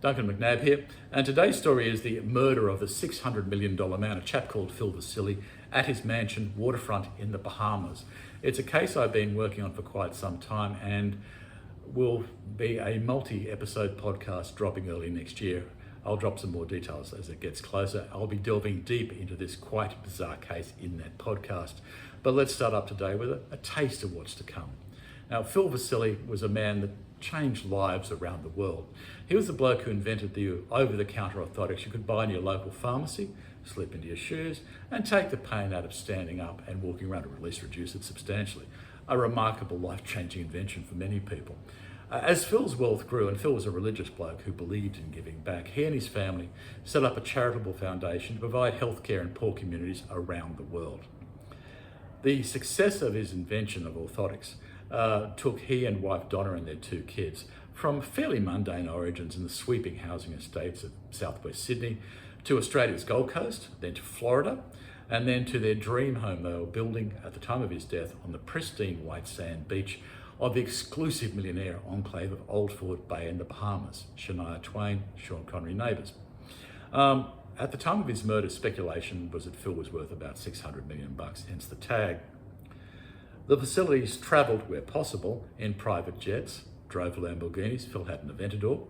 Duncan McNabb here, and today's story is the murder of the $600 million man, a chap called Phil Vasyli, at his mansion waterfront in the Bahamas. It's a case I've been working on for quite some time and will be a multi-episode podcast dropping early next year. I'll drop some more details as it gets closer. I'll be delving deep into this quite bizarre case in that podcast. But let's start up today with a taste of what's to come. Now, Phil Vasyli was a man that changed lives around the world. He was the bloke who invented the over-the-counter orthotics you could buy in your local pharmacy, slip into your shoes, and take the pain out of standing up and walking around, or at least reduce it substantially. A remarkable life-changing invention for many people. As Phil's wealth grew, and Phil was a religious bloke who believed in giving back, he and his family set up a charitable foundation to provide healthcare in poor communities around the world. The success of his invention of orthotics took he and wife Donna and their two kids from fairly mundane origins in the sweeping housing estates of southwest Sydney to Australia's Gold Coast, then to Florida, and then to their dream home they were building at the time of his death on the pristine white sand beach of the exclusive millionaire enclave of Old Fort Bay in the Bahamas, Shania Twain, Sean Connery neighbours. At the time of his murder, speculation was that Phil was worth about $600 million, hence the tag. The Vasylys travelled where possible in private jets, drove Lamborghinis, Phil had an Aventador,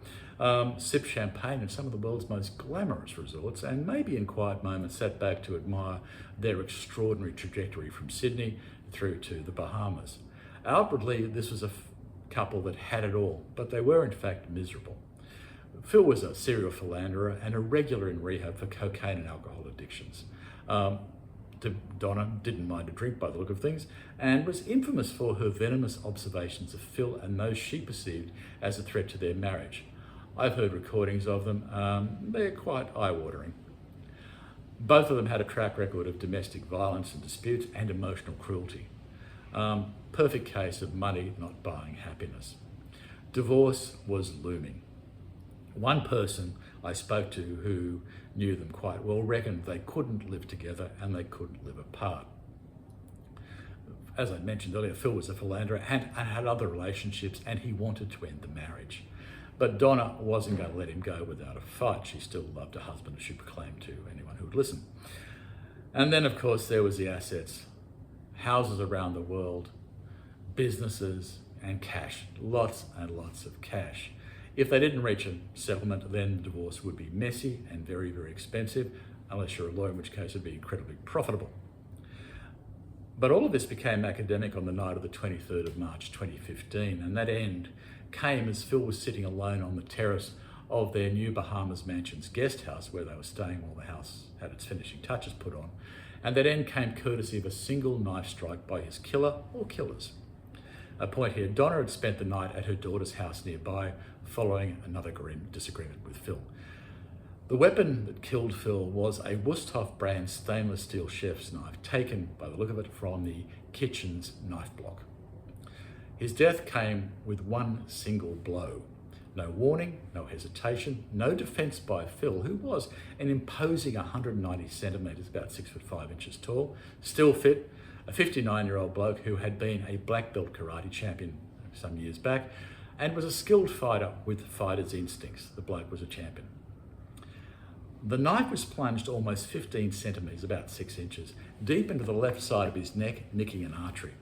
sipped champagne in some of the world's most glamorous resorts, and maybe in quiet moments sat back to admire their extraordinary trajectory from Sydney through to the Bahamas. Outwardly, this was a couple that had it all, but they were in fact miserable. Phil was a serial philanderer and a regular in rehab for cocaine and alcohol addictions. Donna didn't mind a drink by the look of things and was infamous for her venomous observations of Phil and those she perceived as a threat to their marriage. I've heard recordings of them. They're quite eye-watering. Both of them had a track record of domestic violence and disputes and emotional cruelty. Perfect case of money not buying happiness. Divorce was looming. One person I spoke to who knew them quite well reckoned they couldn't live together and they couldn't live apart. As I mentioned earlier, Phil was a philanderer and had other relationships, and he wanted to end the marriage. But Donna wasn't going to let him go without a fight. She still loved her husband, as she proclaimed to anyone who would listen. And then, of course, there was the assets. Houses around the world, businesses, and cash. Lots and lots of cash. If they didn't reach a settlement, then the divorce would be messy and very, very expensive, unless you're a lawyer, in which case it'd be incredibly profitable. But all of this became academic on the night of the 23rd of March 2015, and that end came as Phil was sitting alone on the terrace of their new Bahamas mansion's guest house, where they were staying while the house had its finishing touches put on. And that end came courtesy of a single knife strike by his killer or killers. A point here, Donna had spent the night at her daughter's house nearby following another grim disagreement with Phil. The weapon that killed Phil was a Wusthof brand stainless steel chef's knife, taken by the look of it from the kitchen's knife block. His death came with one single blow. No warning, no hesitation, no defence by Phil, who was an imposing 190 centimetres, about 6'5" tall, still fit, a 59-year-old bloke who had been a black belt karate champion some years back and was a skilled fighter with fighter's instincts. The bloke was a champion. The knife was plunged almost 15 centimetres, about 6 inches, deep into the left side of his neck, nicking an artery.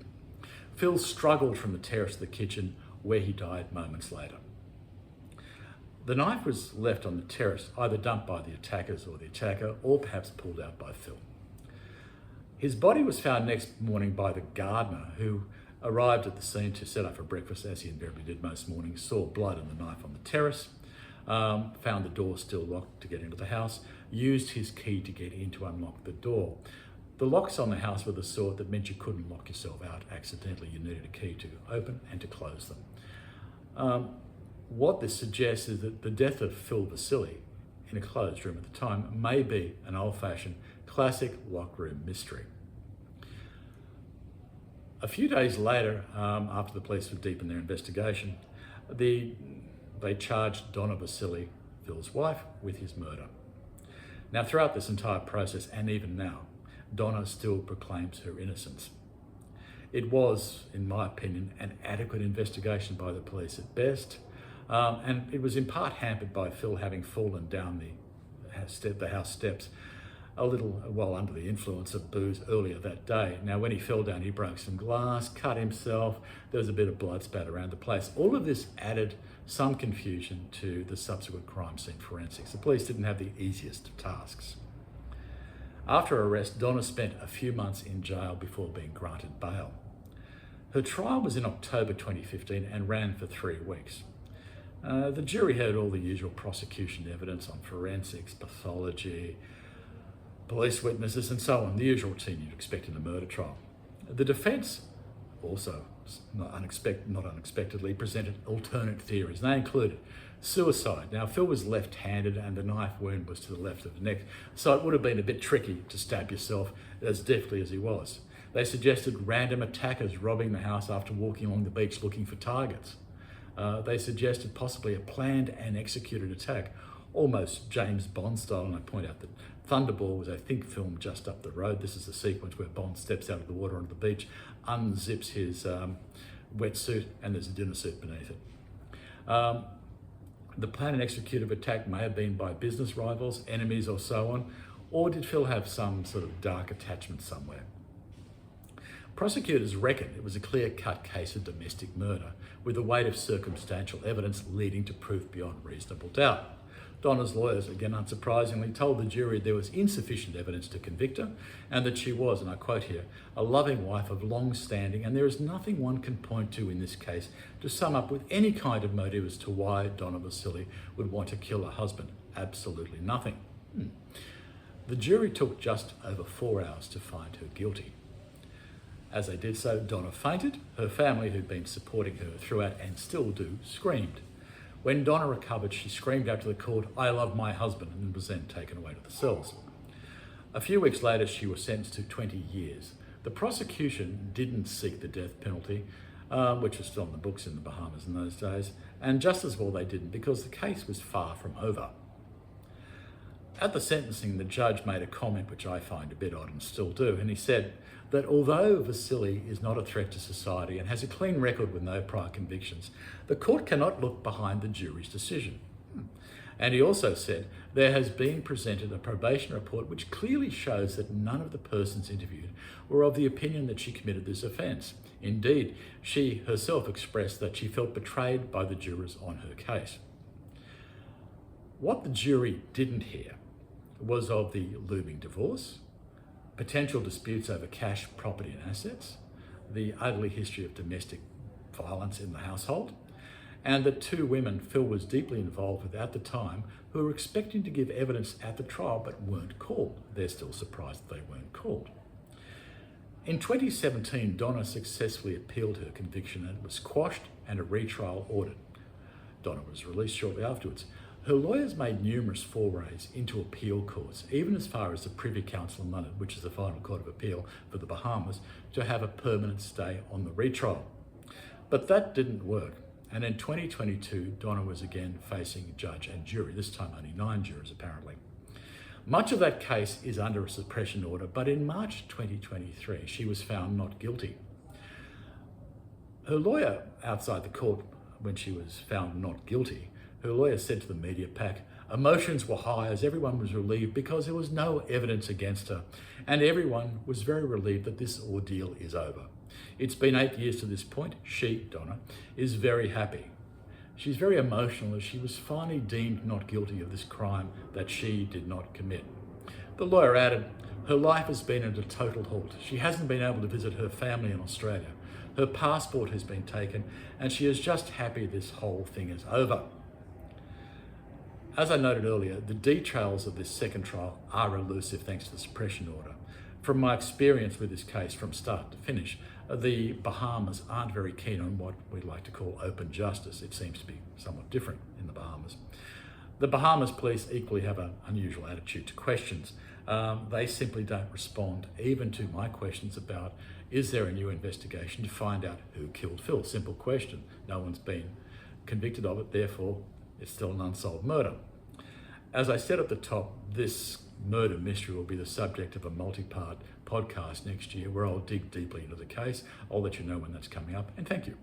Phil struggled from the terrace to the kitchen, where he died moments later. The knife was left on the terrace, either dumped by the attackers or the attacker, or perhaps pulled out by Phil. His body was found next morning by the gardener, who arrived at the scene to set up for breakfast, as he invariably did most mornings, saw blood and the knife on the terrace, found the door still locked to get into the house, used his key to get in to unlock the door. The locks on the house were the sort that meant you couldn't lock yourself out accidentally. You needed a key to open and to close them. What this suggests is that the death of Phil Vasyli in a closed room at the time may be an old-fashioned classic lockroom mystery. A few days later, after the police were deep in their investigation, they charged Donna Vasyli, Phil's wife, with his murder. Now, throughout this entire process, and even now, Donna still proclaims her innocence. It was, in my opinion, an adequate investigation by the police at best. And it was in part hampered by Phil having fallen down the house steps a little while under the influence of booze earlier that day. Now, when he fell down, he broke some glass, cut himself. There was a bit of blood spat around the place. All of this added some confusion to the subsequent crime scene forensics. The police didn't have the easiest of tasks. After arrest, Donna spent a few months in jail before being granted bail. Her trial was in October 2015 and ran for 3 weeks. The jury heard all the usual prosecution evidence on forensics, pathology, police witnesses, and so on, the usual routine you'd expect in a murder trial. The defence also, not unexpectedly, presented alternate theories. They included suicide. Now, Phil was left-handed and the knife wound was to the left of the neck, so it would have been a bit tricky to stab yourself as deftly as he was. They suggested random attackers robbing the house after walking along the beach looking for targets. They suggested possibly a planned and executed attack, almost James Bond style, and I point out that Thunderball was, I think, filmed just up the road. This is a sequence where Bond steps out of the water onto the beach, unzips his wetsuit, and there's a dinner suit beneath it. The planned and executed attack may have been by business rivals, enemies, or so on, or did Phil have some sort of dark attachment somewhere? Prosecutors reckon it was a clear-cut case of domestic murder, with a weight of circumstantial evidence leading to proof beyond reasonable doubt. Donna's lawyers, again unsurprisingly, told the jury there was insufficient evidence to convict her and that she was, and I quote here, a loving wife of long standing, and there is nothing one can point to in this case to sum up with any kind of motive as to why Donna Vasyli would want to kill her husband. Absolutely nothing. The jury took just over 4 hours to find her guilty. As they did so, Donna fainted. Her family, who'd been supporting her throughout and still do, screamed. When Donna recovered, she screamed out to the court, "I love my husband," and was then taken away to the cells. A few weeks later, she was sentenced to 20 years. The prosecution didn't seek the death penalty, which was still on the books in the Bahamas in those days, and just as well they didn't, because the case was far from over. At the sentencing, the judge made a comment which I find a bit odd and still do, and he said that although Vasyli is not a threat to society and has a clean record with no prior convictions, the court cannot look behind the jury's decision. And he also said there has been presented a probation report which clearly shows that none of the persons interviewed were of the opinion that she committed this offence. Indeed, she herself expressed that she felt betrayed by the jurors on her case. What the jury didn't hear was of the looming divorce, potential disputes over cash, property and assets, the ugly history of domestic violence in the household, and the 2 women Phil was deeply involved with at the time who were expecting to give evidence at the trial but weren't called. They're still surprised they weren't called. In 2017, Donna successfully appealed her conviction and it was quashed and a retrial ordered. Donna was released shortly afterwards. Her lawyers made numerous forays into appeal courts, even as far as the Privy Council in London, which is the final court of appeal for the Bahamas, to have a permanent stay on the retrial. But that didn't work. And in 2022, Donna was again facing judge and jury, this time only 9 jurors apparently. Much of that case is under a suppression order, but in March 2023, she was found not guilty. Her lawyer outside the court, when she was found not guilty, her lawyer said to the media pack, "Emotions were high as everyone was relieved because there was no evidence against her, and everyone was very relieved that this ordeal is over. It's been 8 years to this point. She, Donna, is very happy. She's very emotional as she was finally deemed not guilty of this crime that she did not commit." The lawyer added, "Her life has been at a total halt. She hasn't been able to visit her family in Australia. Her passport has been taken, and she is just happy this whole thing is over." As I noted earlier, the details of this second trial are elusive thanks to the suppression order. From my experience with this case from start to finish, the Bahamas aren't very keen on what we like to call open justice. It seems to be somewhat different in the Bahamas. The Bahamas police equally have an unusual attitude to questions. They simply don't respond even to my questions about, is there a new investigation to find out who killed Phil? Simple question. No one's been convicted of it, therefore it's still an unsolved murder. As I said at the top, this murder mystery will be the subject of a multi-part podcast next year where I'll dig deeply into the case. I'll let you know when that's coming up, and thank you.